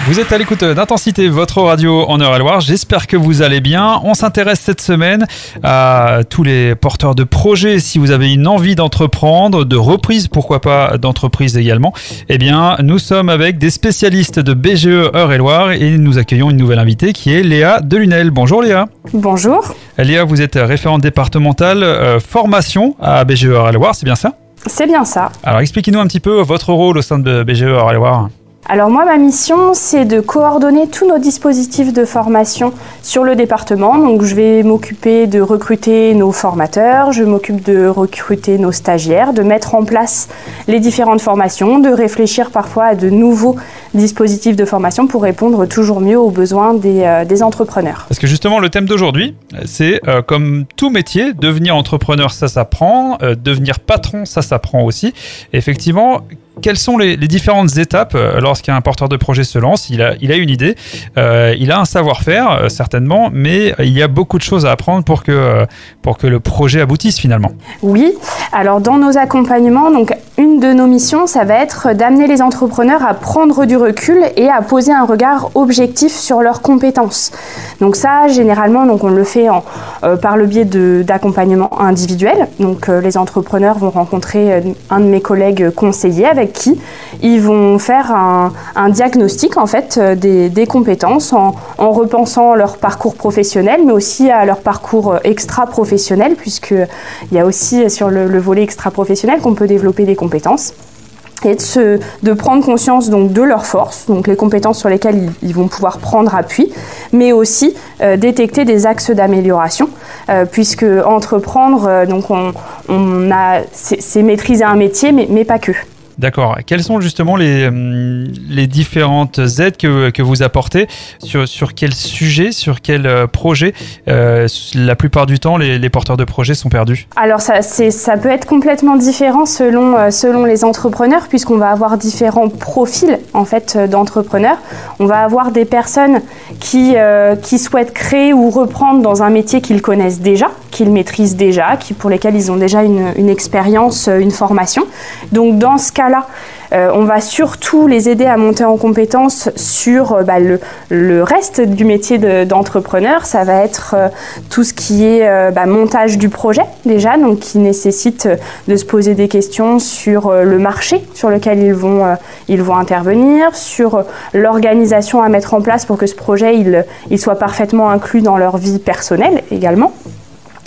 Vous êtes à l'écoute d'Intensité, votre radio en Eure-et-Loire. J'espère que vous allez bien. On s'intéresse cette semaine à tous les porteurs de projets. Si vous avez une envie d'entreprendre, de reprise, pourquoi pas d'entreprise également, eh bien, nous sommes avec des spécialistes de BGE Eure-et-Loire et nous accueillons une nouvelle invitée qui est Léa Delunel. Bonjour Léa. Bonjour. Léa, vous êtes référente départementale formation à BGE Eure-et-Loire, c'est bien ça ? C'est bien ça. Alors expliquez-nous un petit peu votre rôle au sein de BGE Eure-et-Loire. Alors moi, ma mission, c'est de coordonner tous nos dispositifs de formation sur le département. Donc je vais m'occuper de recruter nos formateurs, je m'occupe de recruter nos stagiaires, de mettre en place les différentes formations, de réfléchir parfois à de nouveaux dispositifs de formation pour répondre toujours mieux aux besoins des entrepreneurs. Parce que justement, le thème d'aujourd'hui, c'est comme tout métier, devenir entrepreneur, ça s'apprend, devenir patron, ça s'apprend aussi. Et effectivement, quelles sont les différentes étapes lorsqu'un porteur de projet se lance? Il a une idée, il a un savoir-faire certainement, mais il y a beaucoup de choses à apprendre pour que le projet aboutisse finalement. Oui, alors dans nos accompagnements, donc une de nos missions, ça va être d'amener les entrepreneurs à prendre du recul et à poser un regard objectif sur leurs compétences. Donc ça, généralement, donc on le fait par le biais d'accompagnements individuels. Donc les entrepreneurs vont rencontrer un de mes collègues conseillers avec qui ils vont faire un diagnostic en fait des compétences en repensant leur parcours professionnel, mais aussi à leur parcours extra-professionnel, puisqu'il y a aussi sur le volet extra-professionnel qu'on peut développer des compétences. Et de prendre conscience donc de leurs forces, donc les compétences sur lesquelles ils vont pouvoir prendre appui, mais aussi détecter des axes d'amélioration, puisque entreprendre, donc c'est maîtriser un métier, mais pas que. D'accord. Quelles sont justement les différentes aides que vous apportez sur quel sujet, sur quel projet la plupart du temps les porteurs de projets sont perdus? Alors ça peut être complètement différent selon les entrepreneurs, puisqu'on va avoir différents profils en fait d'entrepreneurs. On va avoir des personnes qui souhaitent créer ou reprendre dans un métier qu'ils connaissent déjà, qu'ils maîtrisent déjà, pour lesquels ils ont déjà une expérience, une formation. Donc dans ce cas-là, on va surtout les aider à monter en compétences sur le reste du métier d'entrepreneur. Ça va être tout ce qui est montage du projet déjà, donc qui nécessite de se poser des questions sur le marché sur lequel ils vont intervenir, sur l'organisation à mettre en place pour que ce projet il soit parfaitement inclus dans leur vie personnelle également.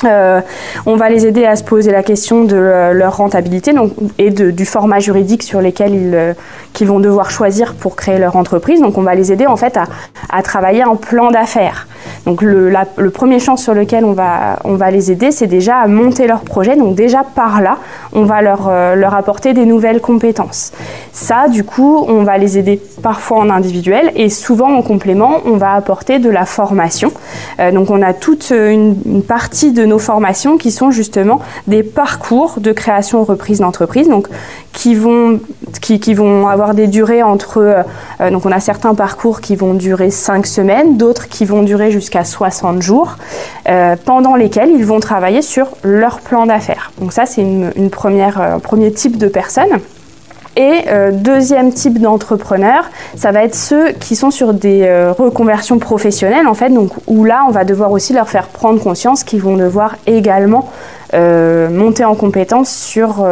On va les aider à se poser la question de leur rentabilité et du format juridique sur lesquels qu'ils vont devoir choisir pour créer leur entreprise. Donc on va les aider en fait à travailler un plan d'affaires. Donc le premier champ sur lequel on va les aider, c'est déjà à monter leur projet. Donc déjà par là, on va leur apporter des nouvelles compétences. Ça, du coup, on va les aider parfois en individuel et souvent en complément, on va apporter de la formation. Donc on a toute une partie de nos formations qui sont justement des parcours de création ou reprise d'entreprise, donc qui vont avoir des durées entre donc on a certains parcours qui vont durer 5 semaines, d'autres qui vont durer jusqu'à 60 jours, pendant lesquels ils vont travailler sur leur plan d'affaires. Donc ça c'est un premier type de personnes. Et deuxième type d'entrepreneurs, ça va être ceux qui sont sur des reconversions professionnelles en fait, donc où là on va devoir aussi leur faire prendre conscience qu'ils vont devoir également monter en compétence sur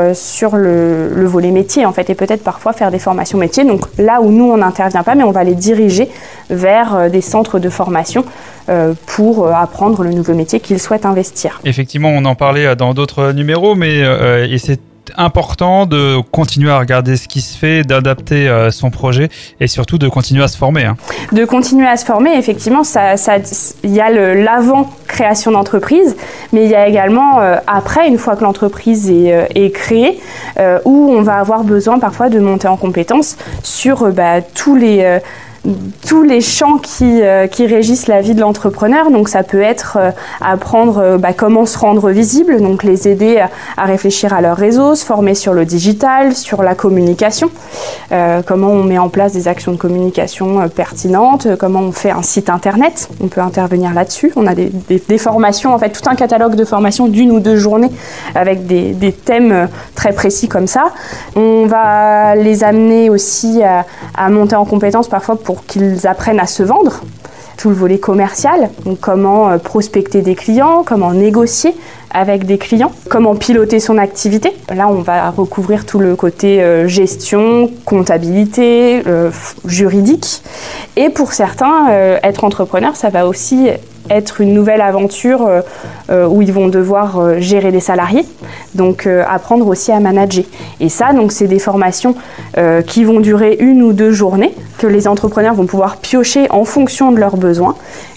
le volet métier en fait, et peut-être parfois faire des formations métiers. Donc là où nous on n'intervient pas, mais on va les diriger vers des centres de formation pour apprendre le nouveau métier qu'ils souhaitent investir. Effectivement, on en parlait dans d'autres numéros, mais et c'est important de continuer à regarder ce qui se fait, d'adapter son projet et surtout de continuer à se former. De continuer à se former, effectivement, il y a l'avant création d'entreprise, mais il y a également après, une fois que l'entreprise est créée, où on va avoir besoin parfois de monter en compétences sur tous les champs qui régissent la vie de l'entrepreneur. Donc ça peut être apprendre comment se rendre visible, donc les aider à réfléchir à leur réseau, se former sur le digital, sur la communication, comment on met en place des actions de communication pertinentes, comment on fait un site internet, on peut intervenir là-dessus. On a des formations, en fait tout un catalogue de formations d'1 ou 2 journées avec des thèmes très précis comme ça. On va les amener aussi à monter en compétences parfois pour qu'ils apprennent à se vendre. Tout le volet commercial, donc comment prospecter des clients, comment négocier avec des clients, comment piloter son activité. Là, on va recouvrir tout le côté gestion, comptabilité, juridique. Et pour certains, être entrepreneur, ça va aussi être une nouvelle aventure où ils vont devoir gérer des salariés, donc apprendre aussi à manager. Et ça, donc, c'est des formations qui vont durer 1 ou 2 journées, que les entrepreneurs vont pouvoir piocher en fonction de leurs besoins,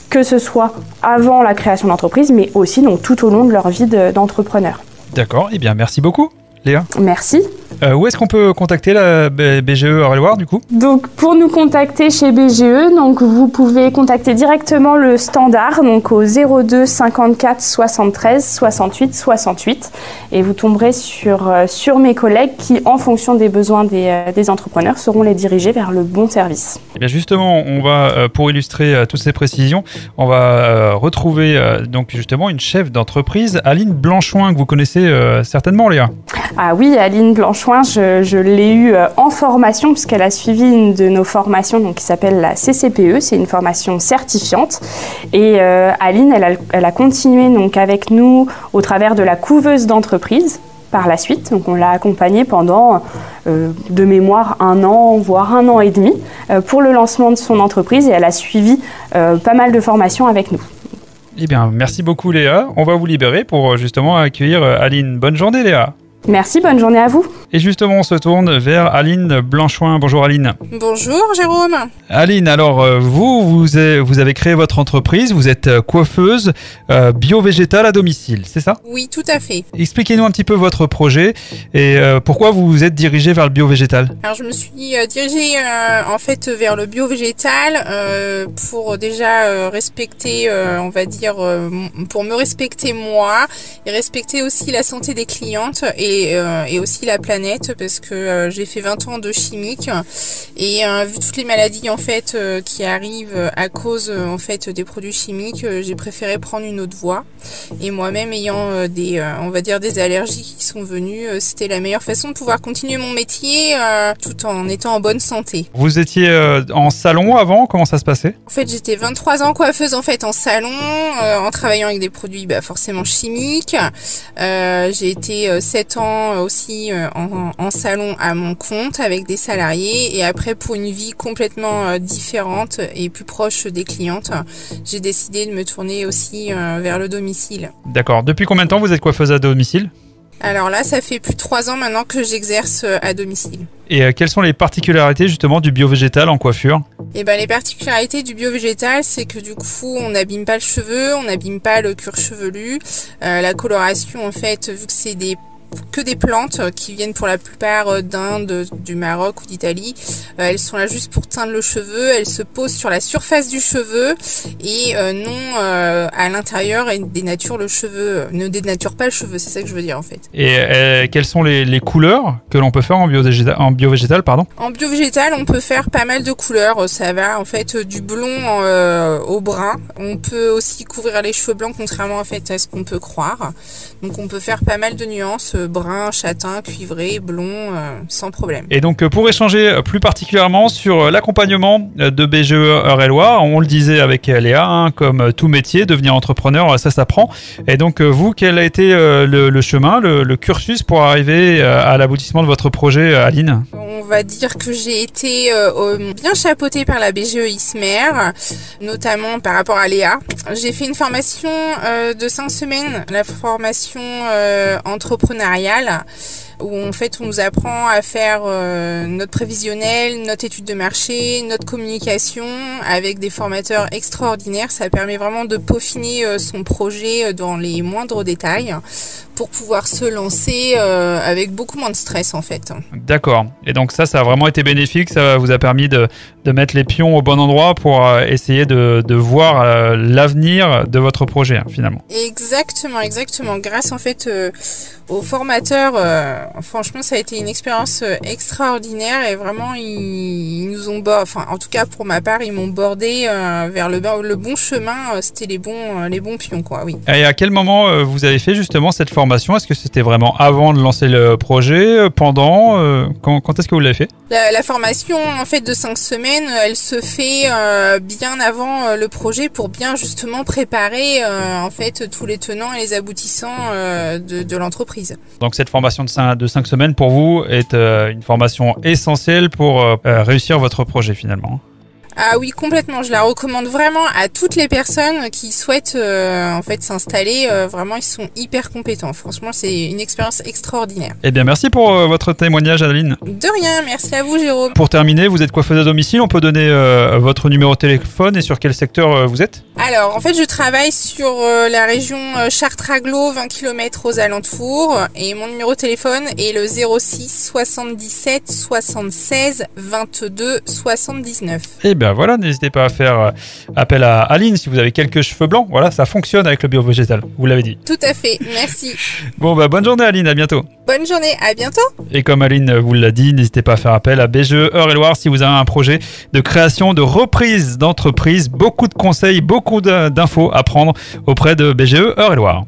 que ce soit avant la création d'entreprise, mais aussi donc, tout au long de leur vie d'entrepreneur. D'accord, eh bien merci beaucoup Léa. Merci. Où est-ce qu'on peut contacter la BGE Eure-et-Loir du coup ? Donc pour nous contacter chez BGE, donc vous pouvez contacter directement le standard donc au 02 54 73 68 68 et vous tomberez sur mes collègues qui, en fonction des besoins des entrepreneurs, sauront les diriger vers le bon service. Et bien justement, on va pour illustrer toutes ces précisions, on va retrouver donc justement une chef d'entreprise, Aline Blanchoin, que vous connaissez certainement Léa. Ah oui, Aline Blanchoin, je l'ai eue en formation puisqu'elle a suivi une de nos formations donc, qui s'appelle la CCPE, c'est une formation certifiante. Et Aline, elle a continué donc, avec nous au travers de la couveuse d'entreprise par la suite. Donc on l'a accompagnée pendant, de mémoire, 1 an, voire 1 an et demi pour le lancement de son entreprise et elle a suivi pas mal de formations avec nous. Eh bien, merci beaucoup Léa. On va vous libérer pour justement accueillir Aline. Bonne journée Léa. Merci, bonne journée à vous. Et justement, on se tourne vers Aline Blanchoin. Bonjour Aline. Bonjour Jérôme. Aline, alors vous avez créé votre entreprise, vous êtes coiffeuse bio-végétale à domicile, c'est ça ? Oui, tout à fait. Expliquez-nous un petit peu votre projet et pourquoi vous vous êtes dirigée vers le bio-végétal ? Alors je me suis dirigée en fait vers le bio-végétal pour déjà respecter, on va dire, pour me respecter moi et respecter aussi la santé des clientes et aussi la planète parce que j'ai fait 20 ans de chimique et vu toutes les maladies en fait qui arrivent à cause en fait des produits chimiques, j'ai préféré prendre une autre voie et moi-même ayant on va dire des allergies qui sont venues, c'était la meilleure façon de pouvoir continuer mon métier tout en étant en bonne santé. Vous étiez en salon avant, comment ça se passait ? En fait, j'étais 23 ans coiffeuse en fait en salon en travaillant avec des produits forcément chimiques. J'ai été 7 ans aussi en salon à mon compte avec des salariés et après pour une vie complètement différente et plus proche des clientes, j'ai décidé de me tourner aussi vers le domicile. D'accord. Depuis combien de temps vous êtes coiffeuse à domicile ? Alors là, ça fait plus de 3 ans maintenant que j'exerce à domicile. Et quelles sont les particularités justement du bio-végétal en coiffure ? Eh ben, les particularités du bio-végétal, c'est que du coup, on n'abîme pas le cheveu, on n'abîme pas le cuir chevelu. La coloration, en fait, vu que c'est que des plantes qui viennent pour la plupart d'Inde, du Maroc ou d'Italie. Elles sont là juste pour teindre le cheveu, elles se posent sur la surface du cheveu et non à l'intérieur et dénaturent le cheveu, ne dénaturent pas le cheveu, c'est ça que je veux dire en fait. Et quelles sont les couleurs que l'on peut faire en bio-végétal, pardon ? En bio-végétal, on peut faire pas mal de couleurs, ça va en fait du blond au brun. On peut aussi couvrir les cheveux blancs contrairement en fait à ce qu'on peut croire. Donc on peut faire pas mal de nuances, brun, châtain, cuivré, blond, sans problème. Et donc pour échanger plus particulièrement sur l'accompagnement de BGE Eure-et-Loir, on le disait avec Léa, hein, comme tout métier, devenir entrepreneur, ça s'apprend. Et donc vous, quel a été le chemin, le cursus pour arriver à l'aboutissement de votre projet, Aline ? On va dire que j'ai été bien chapeautée par la BGE ISMER, notamment par rapport à Léa. J'ai fait une formation de 5 semaines, la formation entrepreneuriale, où en fait on nous apprend à faire notre prévisionnel, notre étude de marché, notre communication avec des formateurs extraordinaires. Ça permet vraiment de peaufiner son projet dans les moindres détails pour pouvoir se lancer avec beaucoup moins de stress en fait. D'accord. Et donc ça a vraiment été bénéfique, ça vous a permis de mettre les pions au bon endroit pour essayer de voir l'avenir de votre projet finalement. Exactement. Grâce en fait aux formateurs, franchement ça a été une expérience extraordinaire et vraiment ils nous nous ont enfin en tout cas pour ma part, ils m'ont bordé vers le bon chemin. C'était les bons pions, quoi. Oui. Et à quel moment vous avez fait justement cette formation? Est-ce que c'était vraiment avant de lancer le projet, pendant quand est-ce que vous l'avez fait? La formation en fait de 5 semaines, elle se fait bien avant le projet pour bien justement préparer en fait tous les tenants et les aboutissants de l'entreprise. Donc cette formation de 5 semaines pour vous est une formation essentielle pour réussir votre projet finalement. Ah oui, complètement. Je la recommande vraiment à toutes les personnes qui souhaitent en fait s'installer. Vraiment, ils sont hyper compétents. Franchement, c'est une expérience extraordinaire. Eh bien, merci pour votre témoignage, Adeline. De rien. Merci à vous, Jérôme. Pour terminer, vous êtes coiffeuse à domicile. On peut donner votre numéro de téléphone et sur quel secteur vous êtes? Alors, en fait, je travaille sur la région Chartres-Aglo, 20 km aux alentours. Et mon numéro de téléphone est le 06 77 76 22 79. Eh bien voilà, n'hésitez pas à faire appel à Aline si vous avez quelques cheveux blancs. Voilà, ça fonctionne avec le bio-végétal, vous l'avez dit. Tout à fait, merci. Bon, bonne journée Aline, à bientôt. Bonne journée, à bientôt. Et comme Aline vous l'a dit, n'hésitez pas à faire appel à BGE Eure-et-Loir si vous avez un projet de création, de reprise d'entreprise. Beaucoup de conseils, beaucoup d'infos à prendre auprès de BGE Eure-et-Loir.